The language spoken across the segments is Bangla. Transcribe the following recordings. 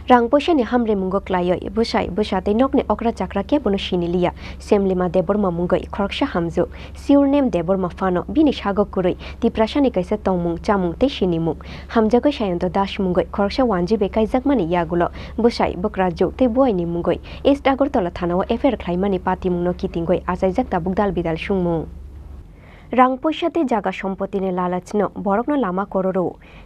Rang poisa ni hamre mungo klayo busai busate nok ni okra chakra ke bono shinilia semlima debor ma mungo khorksha hamju siur nem debor ma fano bini shago kuroi ti prashani kaisa tongmung chamung te shinimung hamjago shayanto dash mungo khorksha wanji bekai jakmani yagulo busai bokra jok te buai ni mungo east agortola thanawa efer khlaimani pati mungno kitingoi ajai jakta bugdal bidal sungmung Rang poisate jaga সম্পত্তিনে লালাচনো বরকনো Lama কররো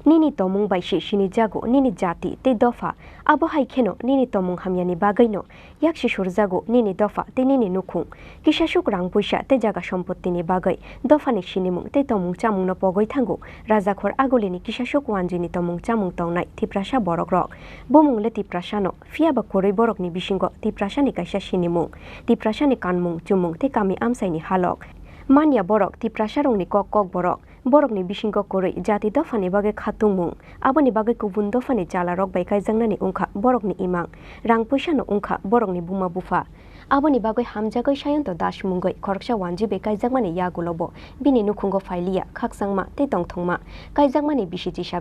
নিনি তমুং বাইশি সিনি জাগো নিনি জাতি তে দফা আবহাই খেনো নিনি তমুং হামিয়ানি বাগাইনো ইয়াকশি সুরজাগো নিনি দফা তে নিনি নুখুং কিসাসুক রাং পয়সা তে জাগা সম্পত্তিনি বাগাই দফানি সিনিমুং তে তমুং চামুংনো পগই থাঙ্গো রাজাখর আগলিনি কিসাসুক ওয়ানজিনি তমুং চামুং তংনাই তিপ্রাসা বরক রক বমুংলে তিপ্রাসানো ফিয়াবা করই বরকনি বিসিঙ্গ তিপ্রাসানি কাইসা সিনিমুং তিপ্রাসানি কানমুং চুমুং তে কামি আমসাইনি Hulk Mania borok ti prasarongni kok borok borokni bisingko koroi jati dofani bage khatungmung aboni bage kubun dofani chalarok bai kai jangnani ungkha borokni imang rang poisano ungkha borokni buma bufa aboni bagoi hamjagoi sayanto dasmungoi khorksa wanji bekai jangmani yagulobo bini nukhungo failia khaksangma te tongthongma kai jangmani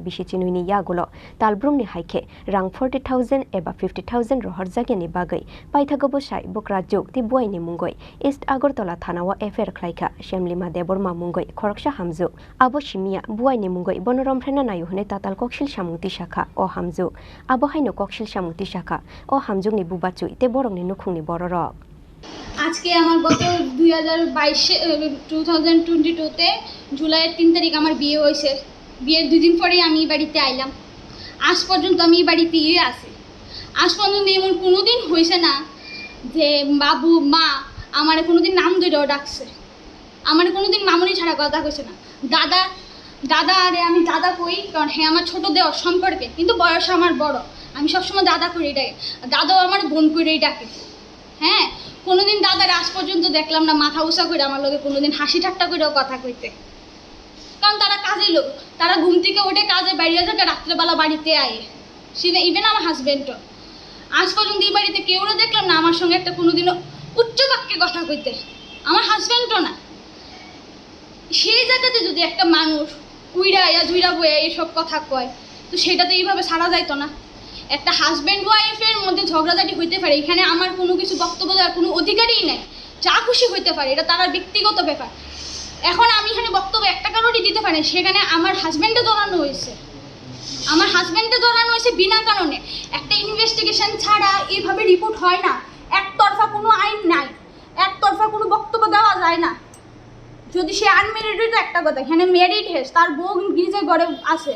bisichinuini yagulo talbrumni haikhe rang 40,000 eba 50,000 rohar jageni bagai paithagobo sai bokra jok ti buaini mungoi east agortola thanawa affair khlaika semlima deborma mungoi khorksa hamju abo simia buaini mungoi bonorom phrena nayuhne tatal koksil samungti shakha o hamju abo haino koksil samungti shakha o hamjungni bubachui te borongni nukhungni bororok আজকে আমার গত 2022 তে জুলাইয়ের 3 তারিখ আমার বিয়ে হয়েছে বিয়ের 2 দিন পরেই আমি এই বাড়িতে আইলাম আজ পর্যন্ত আমি এই বাড়িতেই আছি আজ পর্যন্ত এমন কোনোদিন হয়েছে না যে বাবু মা আমার কোনোদিন নাম ধরেও ডাকছে আমার কোনোদিন মামুনি ছাড়া কথা কইছে না দাদা আরে আমি দাদা কই কারণ হ্যাঁ আমার ছোট দেওয়ার সম্পর্কে কিন্তু বয়স আমার বড় আমি সবসময় দাদা করেই ডাকি দাদাও আমার বোন করেই ডাকে হ্যাঁ কোনোদিন দাদার আজ পর্যন্ত দেখলাম না মাথা উঁচা করে আমার লোকে কোনোদিন হাসি ঠাট্টা করেও কথা কইতে কারণ তারা কাজেই লোক তারা ঘুম থেকে উঠে কাজে বাইরে থাকে রাত্রেবেলা বাড়িতে আয়ে সেটা ইভেন আমার হাজব্যান্ডও আজ পর্যন্ত এই বাড়িতে কেউও দেখলাম না আমার সঙ্গে একটা কোনোদিনও উচ্চ বাক্যে কথা কইতে আমার হাজব্যান্ডও না সেই জায়গাতে যদি একটা মানুষ উইরা জুইরা বইয়া এইসব কথা কয় তো সেটা তো এইভাবে ছাড়া যাইতো না একটা হাজব্যান্ড ওয়াইফের মধ্যে ঝগড়াঝাটি হইতে পারে এখানে আমার কোনো কিছু বক্তব্য দেওয়ার কোনো অধিকারই নেই যা খুশি হইতে পারে এটা তার ব্যক্তিগত ব্যাপার এখন আমি এখানে বক্তব্য একটা কারণেই দিতে পারি সেখানে আমার হাজব্যান্ডে জড়ানো হয়েছে বিনা কারণে একটা ইনভেস্টিগেশন ছাড়া এইভাবে রিপোর্ট হয় না একতরফা কোনো আইন নাই একতরফা কোনো বক্তব্য দেওয়া যায় না যদি সে আনমেরিড তো একটা কথা এখানে মেরিড হেস তার বউ গিজে ঘরে আছে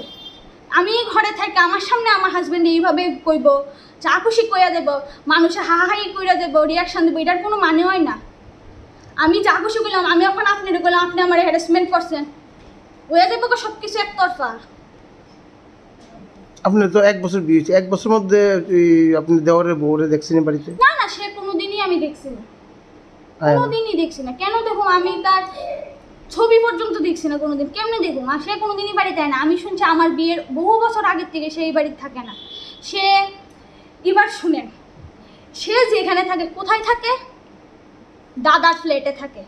আমি ঘরে থাকি আমার সামনে আমার হাজব্যান্ড এইভাবে কইব যা খুশি কইয়া দেব মানুষে হাহাহাই কইরা দেব রিয়াকশান দেবো এটার কোনো মানে হয় না আমি যা খুশি করলাম আমি এখন আপনার করলাম আপনি আমার হ্যারাসমেন্ট করছেন ওয়া দেব সব কিছু একতরফা আপনি তো 1 বছর বিয়ে হয়েছে 1 বছরের মধ্যে আপনি দেওয়ারের বউরে দেখছেন বাড়িতে না সে কোনোদিনই আমি দেখছি না কেন দেখুন আমি তার ছবি পর্যন্ত দেখছি না কোনোদিন কেমনে দেখুন আর সে কোনোদিনই বাড়িতে আয় না আমি শুনছি আমার বিয়ের বহু বছর আগের থেকে সেই বাড়িতে থাকে না সে এবার শুনেন সে যেখানে থাকে কোথায় থাকে দাদার ফ্ল্যাটে থাকে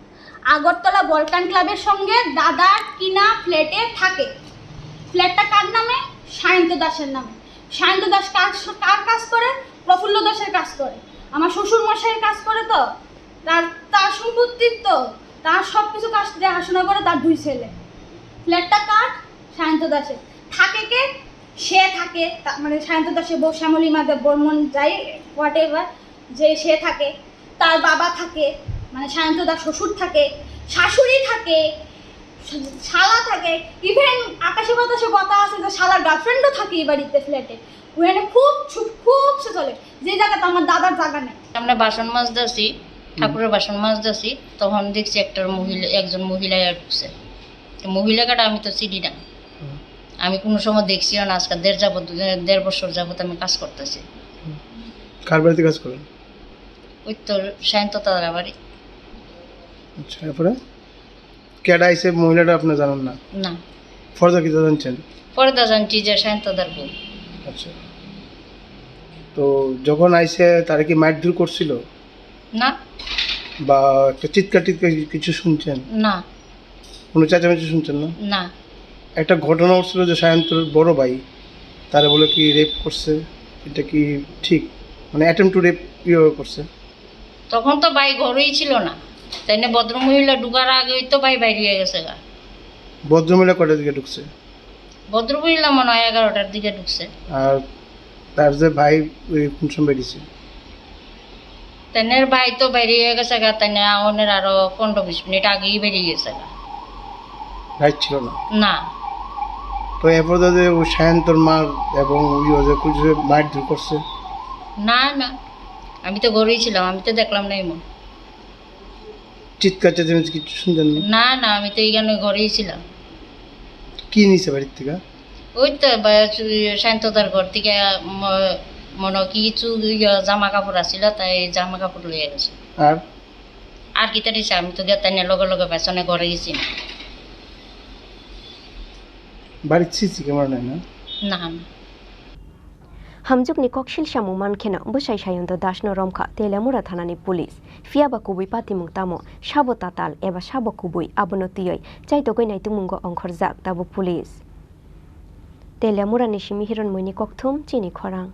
আগরতলা বলকান ক্লাবের সঙ্গে দাদার কিনা ফ্ল্যাটে থাকে ফ্ল্যাটটা কার নামে সায়ন্ত দাসের নামে সায়ন্ত দাস কার কাজ করে প্রফুল্ল দাসের কাজ করে আমার শ্বশুর মশাইয়ের কাজ করে তো তার সম্পত্তির তো তার সব কিছু কাজ দেখাশোনা করে তার 2 ছেলে ফ্ল্যাটটা কার সায়ন্ত দাসের থাকে কে সে থাকে মানে সায়ন্ত দাসের বউ শ্যামলী মাদেব বর্মন যাই হোয়াট এভার যে সে থাকে তার বাবা থাকে মানে সায়ন্ত দাস শ্বশুর থাকে শাশুড়ি থাকে শালা থাকে ইভেন আকাশে বাতাসে কথা আছে যে শালার গার্লফ্রেন্ডও থাকে এই বাড়িতে ফ্ল্যাটে ওখানে খুব সে চলে যে জায়গাতে আমার দাদার জায়গা নেই আমরা বাসন মাজতেছি ঠাকুরের বাসন মাজতেছি তখন দেখছি একজন মহিলা ঢুকছে মহিলাটা আমি তো চিনি না আমি কোনো সময় দেখছি না আজকে 1.5 বছর যাবত আমি কাজ করতেছি কার বাড়িতে কাজ করেন ওই তো সায়ন্ত দাদার বাড়ি আচ্ছা এরপরে কেডা আইছে মহিলাটা আপনি জানেন না না ফরজা কি জানছেন পরে তো জানছি যে সায়ন্ত দাদার বউ আচ্ছা তো যখন আইছে তারা কি মারধর করছিল না বা একটা চিৎকার কিছু শুনছেন না কোনো চেঁচামেচি শুনছেন না না একটা ঘটনা হচ্ছিল যে সায়ন্তর বড় ভাই তারা বলে কি রেপ করছে এটা কি ঠিক মানে অ্যাটেম্প টু রেপ কিভাবে করছে? তখন তো ভাই ঘরেই ছিল না, তাই না? ভদ্রমহিলা ঢুকার আগেই তো ভাই বাইরে হয়ে গেছে গা। ভদ্রমহিলা কটার দিকে ঢুকছে? ভদ্রমহিলা মনে হয় 11টার দিকে ঢুকছে। আর তার যে ভাই ওই কোন সময় বেরিয়েছে? তাইনের ভাই তো বাইরে হয়ে গেছে গা, তাই না? অনের আরো 15-20 মিনিট আগেই বেরিয়ে গেছে গা। ভাই ছিল না? না, তো এরপর যে ওই সায়ন্তর মার এবং ওই যে কিছু মার ধর করছে? না না, আমি তো ঘরেই ছিলাম, আমি তো দেখলাম না এমন। চিৎকার চেঁচামেচি কিছু শুনতেন না? না না, আমি তো এইখানে ঘরেই ছিলাম। কি নিছে বাড়ির থেকে? ওই তো শান্ততার ঘর থেকে মনে হয় কিছু জামা কাপড় আসছিল, তাই জামা কাপড় লইয়া গেছে। আর আর কি তারিছে, আমি তো গেতাই না, লগে লগে পেছনে ঘরে গেছি না। বাড়ির সিসি ক্যামেরা নাই না? না না। Hamjuk ni kokshil shamu mankhena busai shayondo dashno romkha telamura thanani police fiaba kubui patimung tamo shabo tatal eba shabo kubui abono tiyoi chaito goi nai tumungo ongkhorjak tabu police telamura ni simi hiron moini kokthum chini khorang